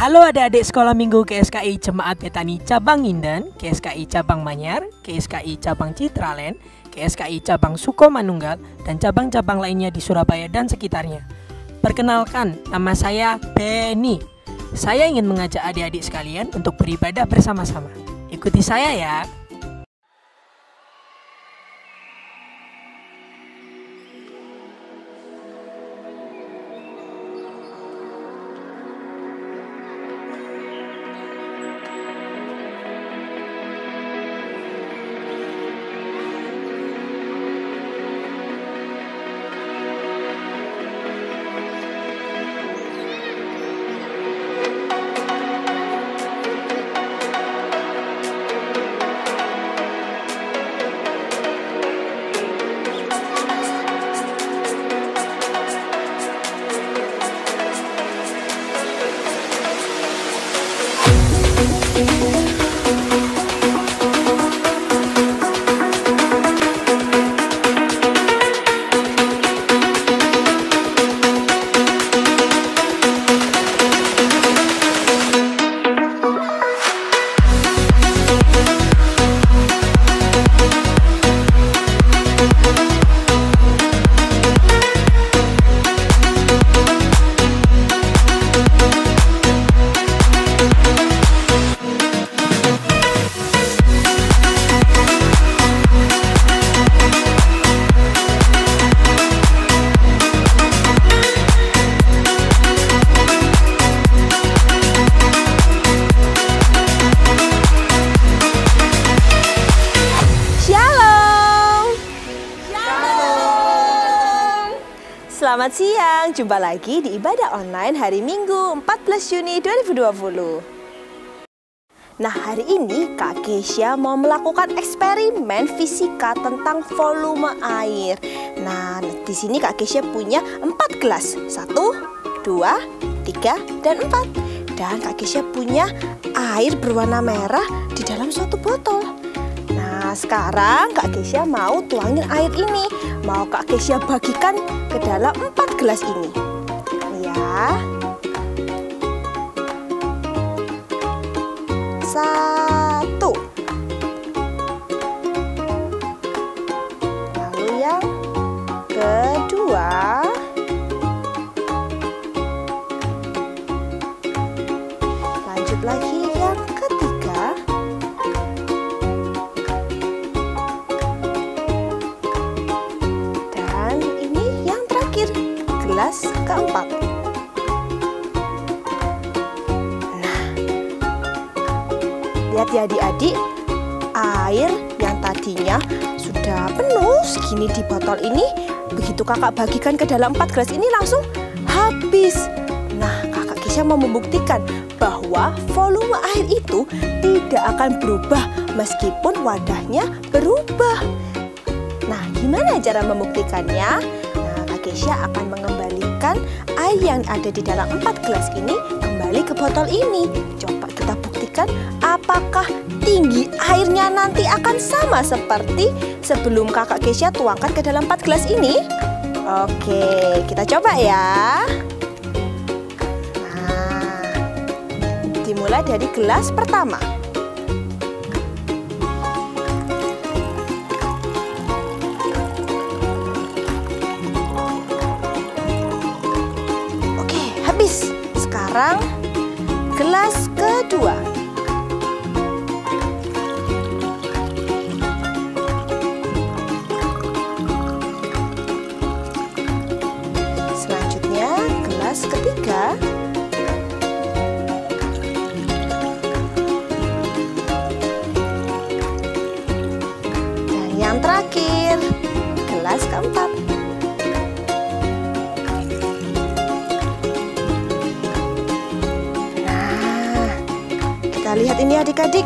Halo adik-adik sekolah minggu KSKI Jemaat Betani Cabang Nginden, KSKI Cabang Manyar, KSKI Cabang Citraland, KSKI Cabang Sukomanunggal, dan cabang-cabang lainnya di Surabaya dan sekitarnya. Perkenalkan, nama saya Benny. Saya ingin mengajak adik-adik sekalian untuk beribadah bersama-sama. Ikuti saya ya. Selamat siang, jumpa lagi di ibadah online hari Minggu 14 Juni 2020. Nah, hari ini Kak Kesha mau melakukan eksperimen fisika tentang volume air. Nah, di sini Kak Kesha punya 4 gelas, 1, 2, 3, dan 4. Dan Kak Kesha punya air berwarna merah di dalam suatu botol. Nah, sekarang Kak Kesha mau tuangin air ini. Mau Kak Kesha bagikan ke dalam 4 gelas ini. Ya. 1. Lalu yang kedua. Lanjut lagi yang ketiga. Gelas keempat. Nah, lihat ya adik-adik, air yang tadinya sudah penuh segini di botol ini, begitu kakak bagikan ke dalam 4 gelas ini langsung habis. Nah, kakak Kesha mau membuktikan bahwa volume air itu tidak akan berubah meskipun wadahnya berubah. Nah, gimana cara membuktikannya? Kesha akan mengembalikan air yang ada di dalam 4 gelas ini kembali ke botol ini. Coba kita buktikan apakah tinggi airnya nanti akan sama seperti sebelum kakak Kesha tuangkan ke dalam 4 gelas ini. Oke, kita coba ya. Nah, dimulai dari gelas pertama. Sekarang gelas kedua. Selanjutnya gelas ketiga. Dan yang terakhir gelas keempat. Lihat ini adik-adik,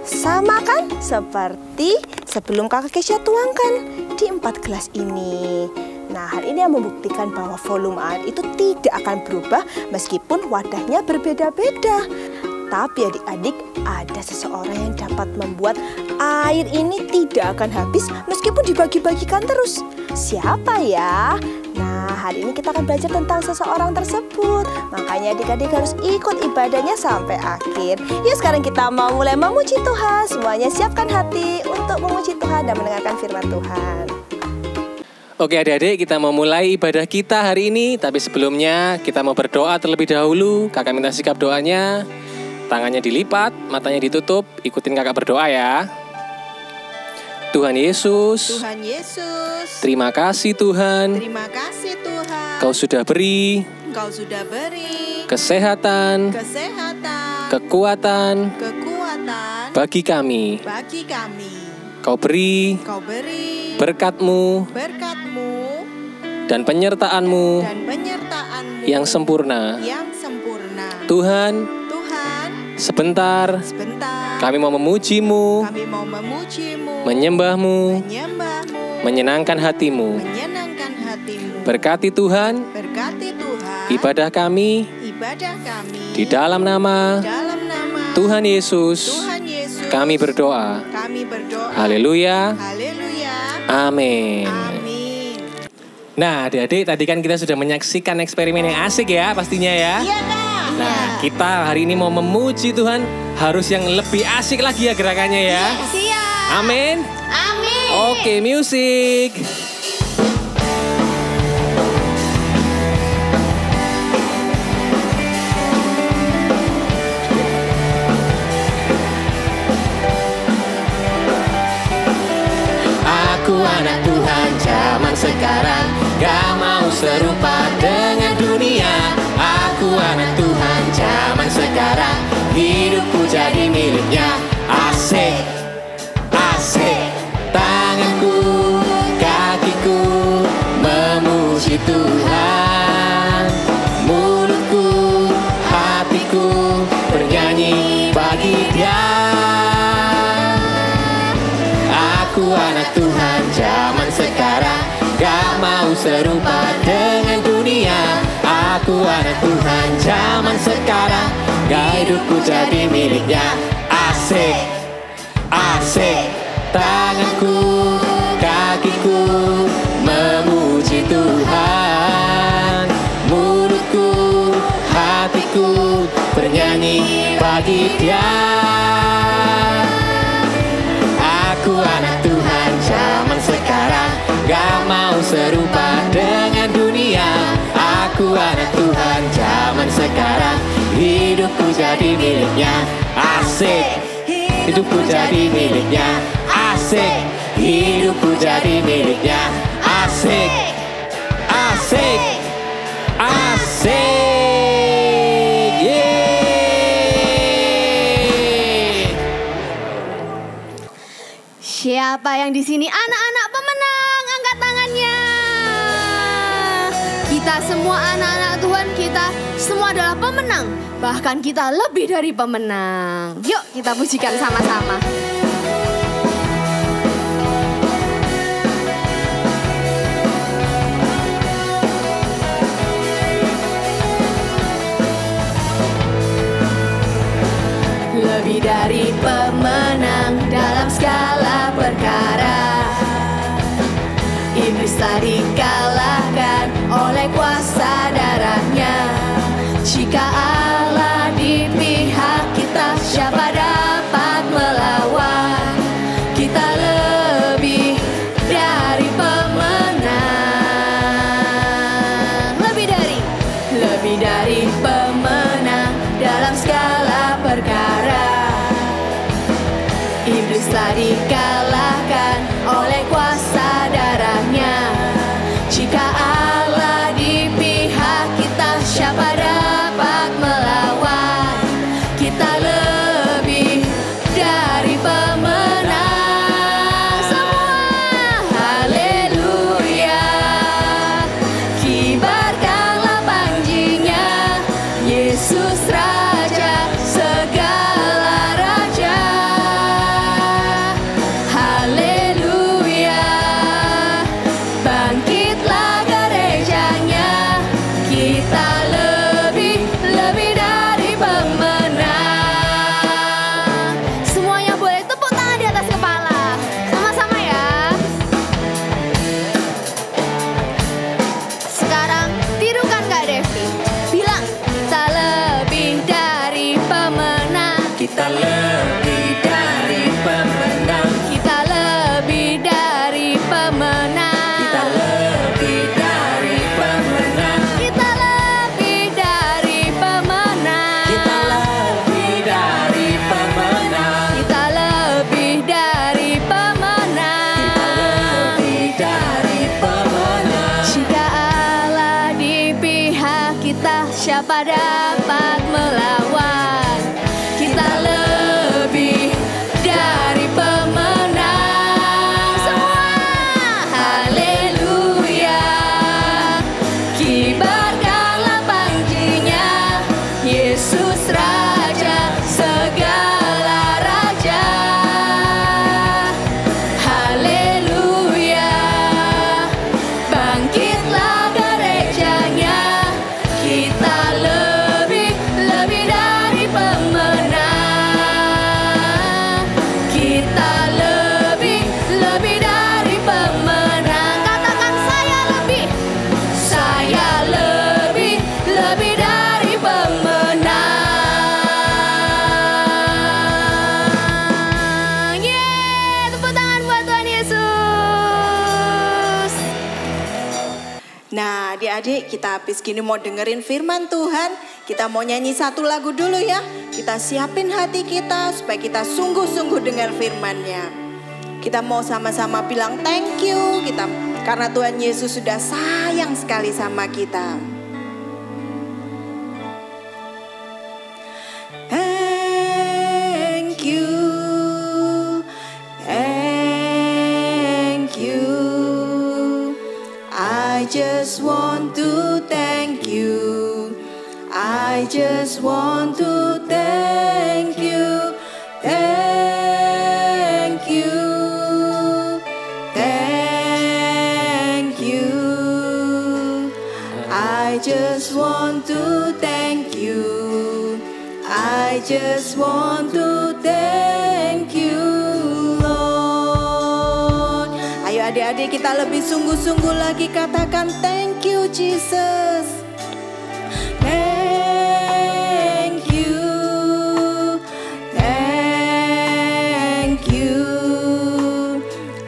sama kan seperti sebelum kakak Kesha tuangkan di 4 gelas ini. Nah, hal ini yang membuktikan bahwa volume air itu tidak akan berubah meskipun wadahnya berbeda-beda. Tapi adik-adik, ada seseorang yang dapat membuat air ini tidak akan habis meskipun dibagi-bagikan terus. Siapa ya? Nah, hari ini kita akan belajar tentang seseorang tersebut. Makanya adik-adik harus ikut ibadahnya sampai akhir. Yuk sekarang kita mau mulai memuji Tuhan. Semuanya siapkan hati untuk memuji Tuhan dan mendengarkan firman Tuhan. Oke adik-adik, kita mau mulai ibadah kita hari ini. Tapi sebelumnya kita mau berdoa terlebih dahulu. Kakak minta sikap doanya. Tangannya dilipat, matanya ditutup. Ikutin kakak berdoa ya. Tuhan Yesus, Tuhan Yesus, terima kasih Tuhan. terima kasih Tuhan. Kau sudah beri Engkau sudah beri kesehatan, kesehatan, kekuatan kekuatan bagi kami. bagi kami. Kau beri Kau beri berkat-Mu berkat-Mu dan penyertaan-Mu dan penyertaan-Mu yang sempurna. yang sempurna. Tuhan, Tuhan, sebentar sebentar kami mau memuji-Mu, kami mau memuji-Mu, menyembah-Mu, menyembah-Mu, menyenangkan hati-Mu. menyenangkan hati-Mu. Berkati Tuhan Berkati Tuhan ibadah kami ibadah kami di dalam nama dalam nama Tuhan Yesus. Tuhan Yesus. Kami berdoa. Kami berdoa. Haleluya. Haleluya. Amin. Amin. Nah, adik-adik, tadi kan kita sudah menyaksikan eksperimen yang asik ya pastinya ya. Iya, Kak. Nah, kita hari ini mau memuji Tuhan harus yang lebih asik lagi ya gerakannya ya. Siap. Amin. Amin. Oke, musik. Aku anak Tuhan zaman sekarang, gak mau serupa dengan dunia. Aku anak Tuhan zaman sekarang, hidupku jadi miliknya. Asik, asik, tanganku, kakiku memuji Tuhan. Mulutku, hatiku bernyanyi bagi Dia. Aku anak Tuhan zaman sekarang, gak mau serupa dengan dunia. Aku anak Tuhan zaman sekarang, gak hidupku jadi miliknya. Asik, asik, tanganku, kakiku memuji Tuhan. Mulutku, hatiku bernyanyi bagi Dia. Aku anak Tuhan zaman sekarang, gak mau serupa dengan dunia. Aku anak Tuhan zaman sekarang, hidupku jadi miliknya. Asik, hidupku jadi miliknya. Asik, hidupku jadi miliknya. Asik, asik, asik. Siapa yang di sini anak-anak pemenang? Angkat tangannya. Kita semua anak-anak Tuhan, kita semua adalah pemenang. Bahkan kita lebih dari pemenang. Yuk kita pujikan sama-sama. Lebih dari pemenang dalam segala perkara. Iblis telah dikalahkan oleh kuasa darahnya. Jika Allah di pihak kita, siapa dapat melawan? Kita lebih dari pemenang. Lebih dari pemenang dalam segala perkara. Iblis telah dikalahkan oleh kuasa darahnya. Jika Allah di pihak kita, siapa dapat melawan? Kita lebih dari pemenang. Semua haleluya, kibarkanlah panjinya, Yesus Raja segala raja. Haleluya, bangkitlah gerejanya, kita lebih dari pemenang. adik-adik, kita habis gini mau dengerin firman Tuhan. Kita mau nyanyi satu lagu dulu ya. Kita siapin hati kita supaya kita sungguh-sungguh dengar firman-Nya. Kita mau sama-sama bilang thank you kita, karena Tuhan Yesus sudah sayang sekali sama kita. Thank you, thank you. I just want to thank you. I just want to thank you. Thank you. Thank you. I just want to thank you. I just want to thank you, Lord. Ayo adik-adik, kita lebih sungguh-sungguh lagi katakan thank you Jesus. Thank you. Thank you.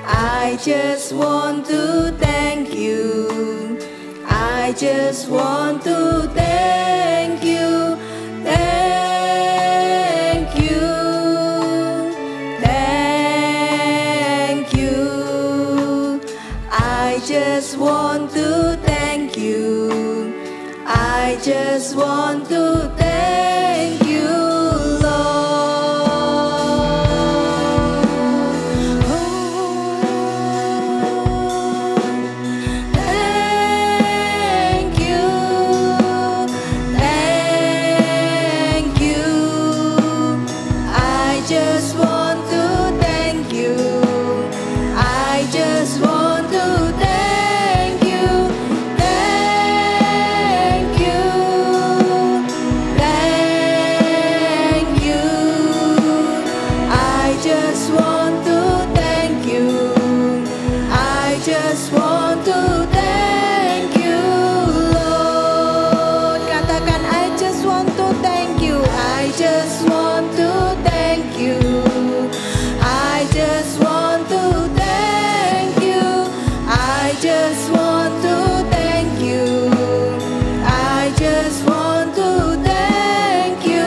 I just want to thank you. I just want to thank you. Thank you. Thank you. I just want to thank you. I just want to thank you, Lord. Thank you. Thank you. I just want to thank you. I just want to thank you. Thank you. Thank you. I just want to thank you. I just want to thank you, Lord. Katakan I just want to thank you. I just want to thank you. I just want to thank you. I just want to thank you. I just want to thank you,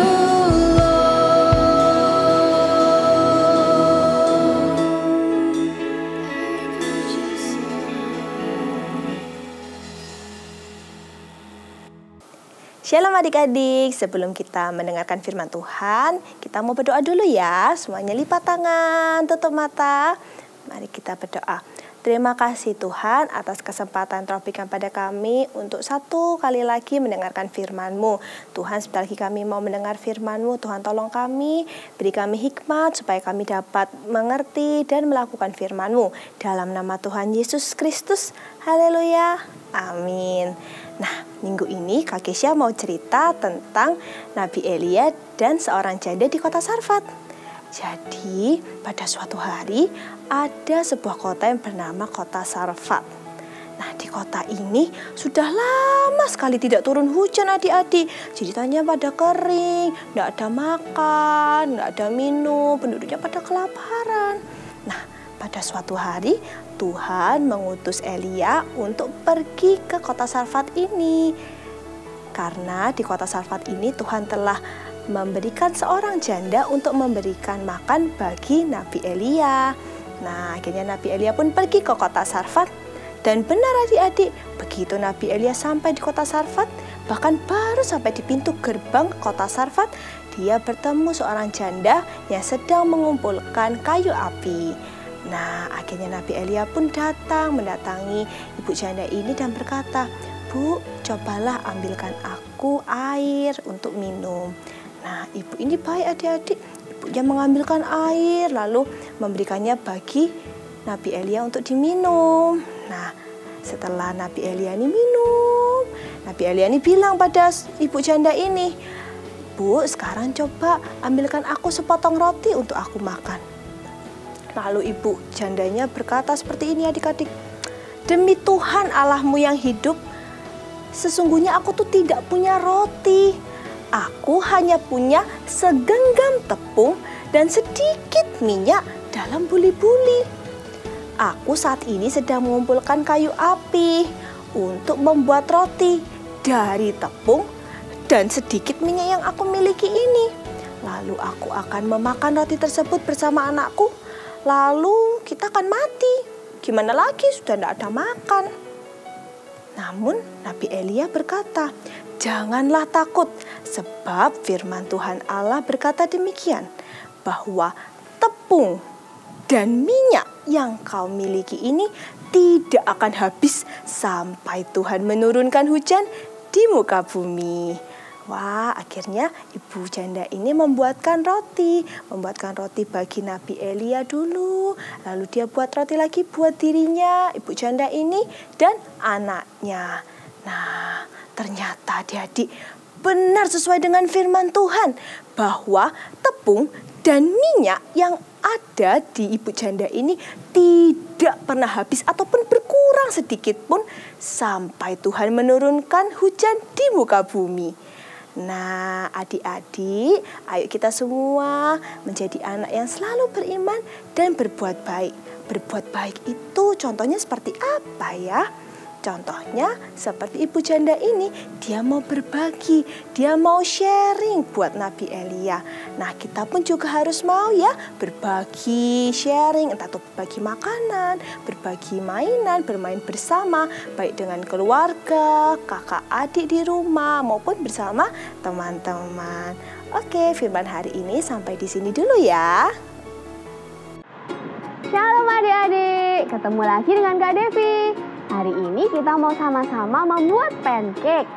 Shalom adik-adik, sebelum kita mendengarkan firman Tuhan, kita mau berdoa dulu ya. Semuanya lipat tangan, tutup mata. Mari kita berdoa. Terima kasih Tuhan atas kesempatan Tuhan berikan pada kami untuk satu kali lagi mendengarkan firman-Mu. Tuhan, sebentar lagi kami mau mendengar firman-Mu. Tuhan, tolong kami, beri kami hikmat supaya kami dapat mengerti dan melakukan firman-Mu. Dalam nama Tuhan Yesus Kristus, haleluya, amin. Nah, minggu ini Kak Kesya mau cerita tentang Nabi Elia dan seorang janda di kota Sarfat. Jadi, pada suatu hari ada sebuah kota yang bernama kota Sarfat. Nah, di kota ini sudah lama sekali tidak turun hujan adik-adik. Ceritanya pada kering, tidak ada makan, tidak ada minum, penduduknya pada kelaparan. Nah, pada suatu hari Tuhan mengutus Elia untuk pergi ke kota Sarfat ini. Karena di kota Sarfat ini Tuhan telah memberikan seorang janda untuk memberikan makan bagi Nabi Elia. Nah, akhirnya Nabi Elia pun pergi ke kota Sarfat. Dan benar adik-adik, begitu Nabi Elia sampai di kota Sarfat, bahkan baru sampai di pintu gerbang kota Sarfat, dia bertemu seorang janda yang sedang mengumpulkan kayu api. Nah, akhirnya Nabi Elia pun mendatangi ibu janda ini dan berkata, "Bu, cobalah ambilkan aku air untuk minum." Nah, ibu ini baik adik-adik. Ibunya mengambilkan air lalu memberikannya bagi Nabi Elia untuk diminum. Nah, setelah Nabi Elia ini minum, Nabi Elia ini bilang pada ibu janda ini, "Bu, sekarang coba ambilkan aku sepotong roti untuk aku makan." Lalu ibu jandanya berkata seperti ini adik-adik, "Demi Tuhan Allahmu yang hidup, sesungguhnya aku tuh tidak punya roti. Aku hanya punya segenggam tepung dan sedikit minyak dalam buli-buli. Aku saat ini sedang mengumpulkan kayu api untuk membuat roti dari tepung dan sedikit minyak yang aku miliki ini. Lalu aku akan memakan roti tersebut bersama anakku. Lalu kita akan mati. Gimana lagi, sudah tidak ada makan. Namun Nabi Elia berkata, "Janganlah takut, sebab firman Tuhan Allah berkata demikian, bahwa tepung dan minyak yang kau miliki ini tidak akan habis sampai Tuhan menurunkan hujan di muka bumi." Wah, akhirnya ibu janda ini membuatkan roti bagi Nabi Elia dulu. Lalu dia buat roti lagi buat dirinya, ibu janda ini, dan anaknya. Nah, ternyata adik-adik benar sesuai dengan firman Tuhan bahwa tepung dan minyak yang ada di ibu janda ini tidak pernah habis ataupun berkurang sedikit pun sampai Tuhan menurunkan hujan di muka bumi. Nah, adik-adik, ayo kita semua menjadi anak yang selalu beriman dan berbuat baik. Berbuat baik itu contohnya seperti apa ya? Contohnya seperti ibu janda ini, dia mau berbagi, dia mau sharing buat Nabi Elia. Nah, kita pun juga harus mau ya berbagi, sharing, entah itu berbagi makanan, berbagi mainan, bermain bersama, baik dengan keluarga, kakak adik di rumah maupun bersama teman-teman. Oke, firman hari ini sampai di sini dulu ya. Shalom adik-adik, ketemu lagi dengan Kak Devi. Hari ini kita mau sama-sama membuat pancake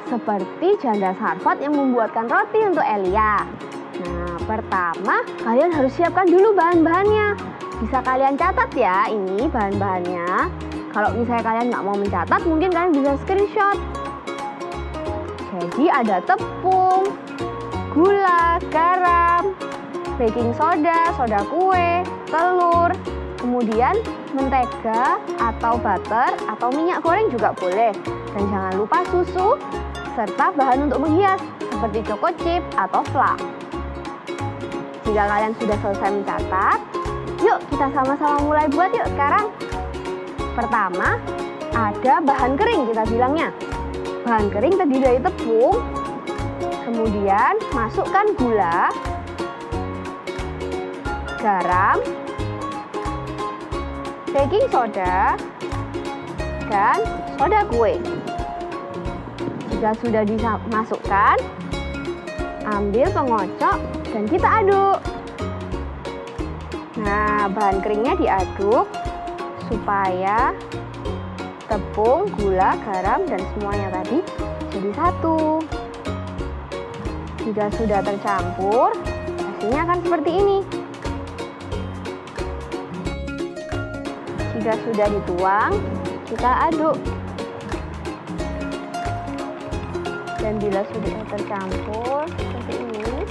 seperti janda Sarfat yang membuatkan roti untuk Elia. Nah, pertama kalian harus siapkan dulu bahan-bahannya. Bisa kalian catat ya ini bahan-bahannya. Kalau misalnya kalian nggak mau mencatat, mungkin kalian bisa screenshot. Jadi ada tepung, gula, garam, baking soda, soda kue, telur, kemudian mentega atau butter atau minyak goreng juga boleh. Dan jangan lupa susu serta bahan untuk menghias seperti choco chip atau flan. Jika kalian sudah selesai mencatat, yuk kita sama-sama mulai buat yuk sekarang. Pertama, ada bahan kering kita bilangnya. Bahan kering terdiri dari tepung, kemudian masukkan gula, garam, baking soda, dan soda kue. Jika sudah dimasukkan, ambil pengocok dan kita aduk. Nah, bahan keringnya diaduk supaya tepung, gula, garam, dan semuanya tadi jadi satu. Jika sudah tercampur, hasilnya akan seperti ini. Jika sudah dituang, kita aduk. Dan bila sudah tercampur seperti ini,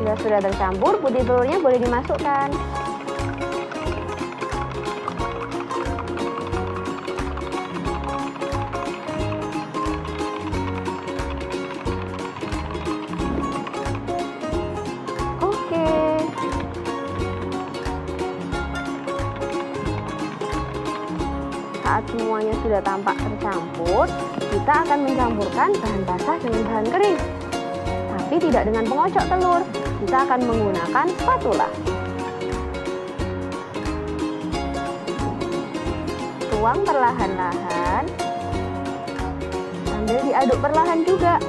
bila sudah tercampur, putih telurnya boleh dimasukkan. Saat semuanya sudah tampak tercampur, kita akan mencampurkan bahan basah dengan bahan kering. Tapi tidak dengan pengocok telur, kita akan menggunakan spatula. Tuang perlahan-lahan, sambil diaduk perlahan juga.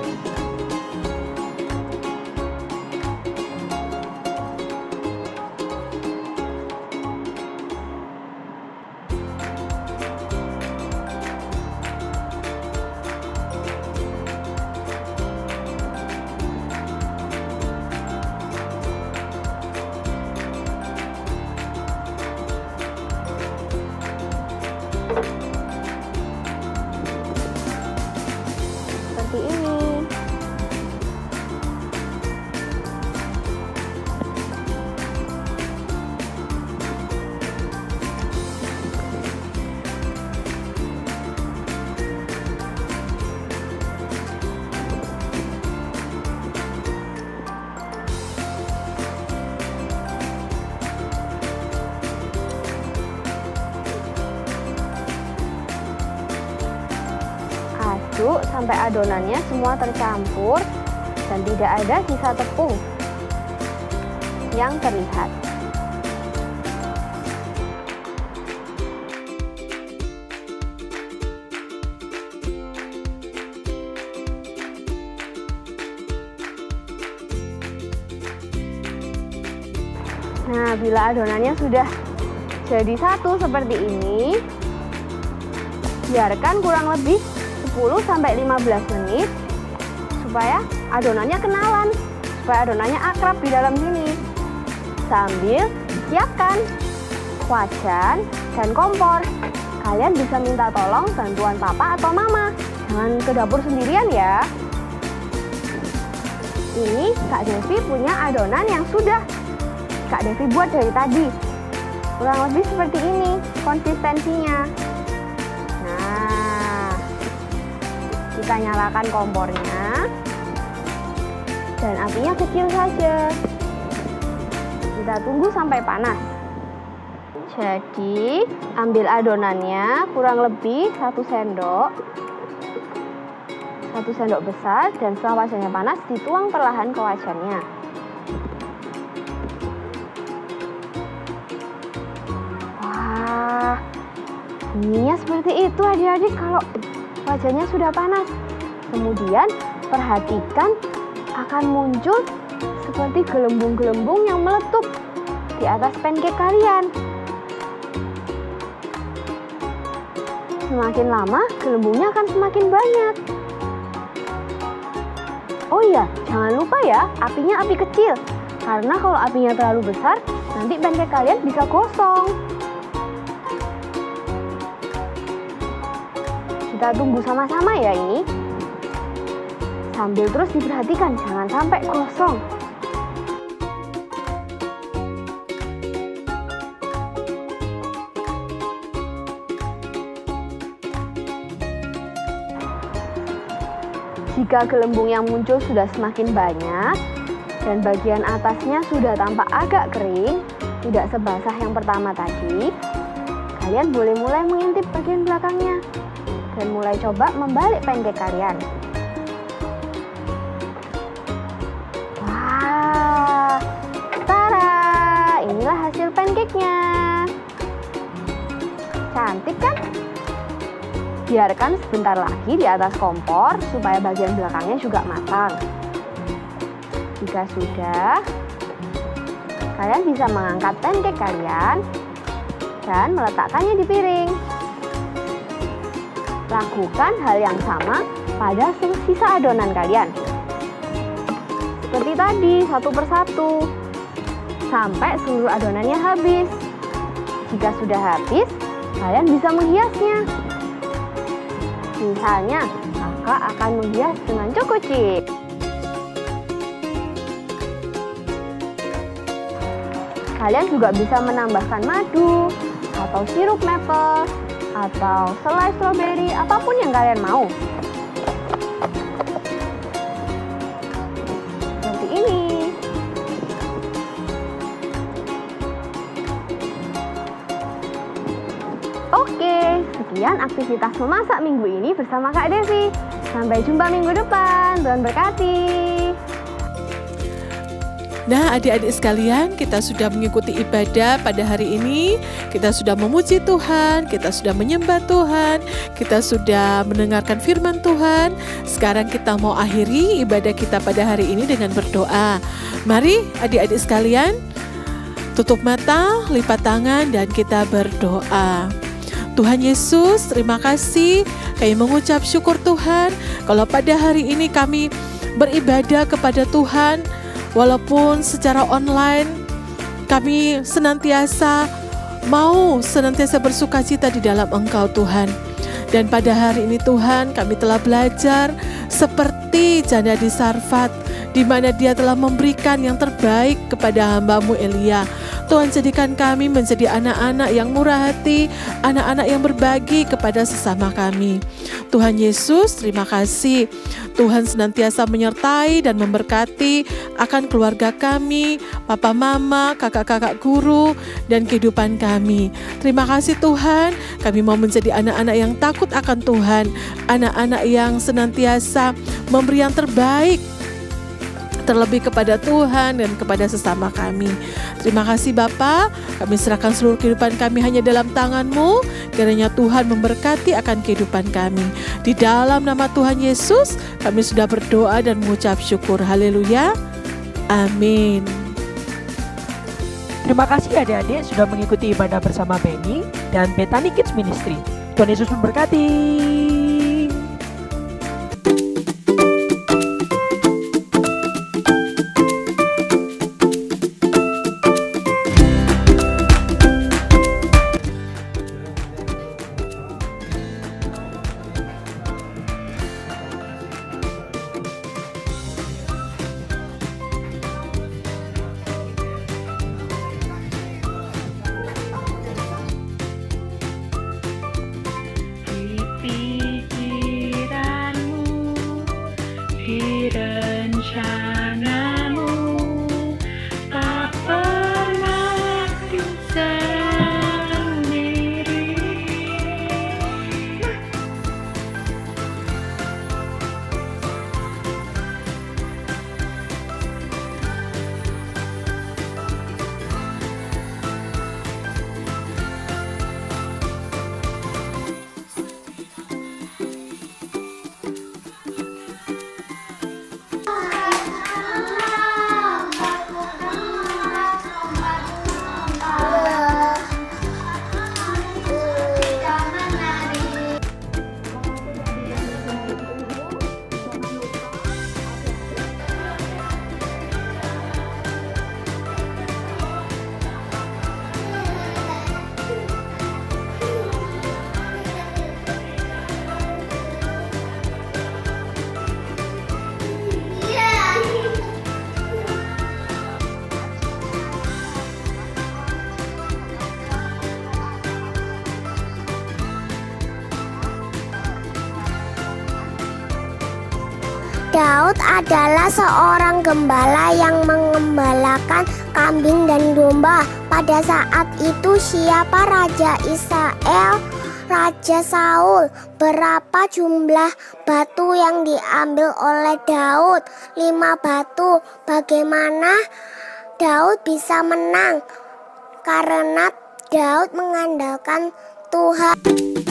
Seperti ini. sampai adonannya semua tercampur dan tidak ada sisa tepung yang terlihat. Nah, bila adonannya sudah jadi satu seperti ini, biarkan kurang lebih 10-15 menit supaya adonannya kenalan, supaya adonannya akrab di dalam sini. Sambil siapkan wajan dan kompor. Kalian bisa minta tolong bantuan papa atau mama. Jangan ke dapur sendirian ya. Ini Kak Devi punya adonan yang sudah Kak Devi buat dari tadi. Kurang lebih seperti ini konsistensinya. Nah, kita nyalakan kompornya dan apinya kecil saja. Kita tunggu sampai panas. Jadi, ambil adonannya kurang lebih 1 sendok. 1 sendok besar, dan setelah wajannya panas dituang perlahan ke wajannya. Wah, bunyinya seperti itu adik-adik kalau wajannya sudah panas. Kemudian perhatikan akan muncul seperti gelembung-gelembung yang meletup di atas pancake kalian. Semakin lama gelembungnya akan semakin banyak. Oh iya, jangan lupa ya, apinya api kecil. Karena kalau apinya terlalu besar, nanti pancake kalian bisa gosong. Kita tunggu sama-sama ya ini. Sambil terus diperhatikan, jangan sampai gosong. Jika gelembung yang muncul sudah semakin banyak dan bagian atasnya sudah tampak agak kering, tidak sebasah yang pertama tadi, kalian boleh mulai mengintip bagian belakangnya dan mulai coba membalik pancake kalian. Wah, tara, inilah hasil pancake-nya. Cantik kan? Biarkan sebentar lagi di atas kompor supaya bagian belakangnya juga matang. Jika sudah, kalian bisa mengangkat pancake kalian dan meletakkannya di piring. Lakukan hal yang sama pada sisa adonan kalian. Seperti tadi, satu persatu, sampai seluruh adonannya habis. Jika sudah habis, kalian bisa menghiasnya. Misalnya, kakak akan menghias dengan choco chip. Kalian juga bisa menambahkan madu, atau sirup maple, atau selai stroberi, apapun yang kalian mau. Seperti ini. Oke, sekian aktivitas memasak minggu ini bersama Kak Devi. Sampai jumpa minggu depan. Tuhan berkati. Nah, adik-adik sekalian, kita sudah mengikuti ibadah pada hari ini. Kita sudah memuji Tuhan, kita sudah menyembah Tuhan, kita sudah mendengarkan firman Tuhan. Sekarang kita mau akhiri ibadah kita pada hari ini dengan berdoa. Mari adik-adik sekalian, tutup mata, lipat tangan, dan kita berdoa. Tuhan Yesus, terima kasih. Kami mengucap syukur Tuhan, kalau pada hari ini kami beribadah kepada Tuhan, walaupun secara online, kami senantiasa bersukacita di dalam Engkau Tuhan. Dan pada hari ini Tuhan, kami telah belajar seperti janda di Sarfat, di mana dia telah memberikan yang terbaik kepada hamba-Mu Elia. Tuhan, jadikan kami menjadi anak-anak yang murah hati, anak-anak yang berbagi kepada sesama kami. Tuhan Yesus, terima kasih. Tuhan senantiasa menyertai dan memberkati akan keluarga kami, papa mama, kakak-kakak guru, dan kehidupan kami. Terima kasih Tuhan, kami mau menjadi anak-anak yang takut akan Tuhan, anak-anak yang senantiasa memberi yang terbaik, terlebih kepada Tuhan dan kepada sesama kami. Terima kasih Bapa, kami serahkan seluruh kehidupan kami hanya dalam tangan-Mu, kiranya Tuhan memberkati akan kehidupan kami. Di dalam nama Tuhan Yesus, kami sudah berdoa dan mengucap syukur. Haleluya. Amin. Terima kasih adik-adik sudah mengikuti ibadah bersama Benny dan Bethany Kids Ministry. Tuhan Yesus memberkati. Daud adalah seorang gembala yang mengembalakan kambing dan domba. Pada saat itu siapa Raja Israel? Raja Saul. Berapa jumlah batu yang diambil oleh Daud? 5 batu. Bagaimana Daud bisa menang? Karena Daud mengandalkan Tuhan.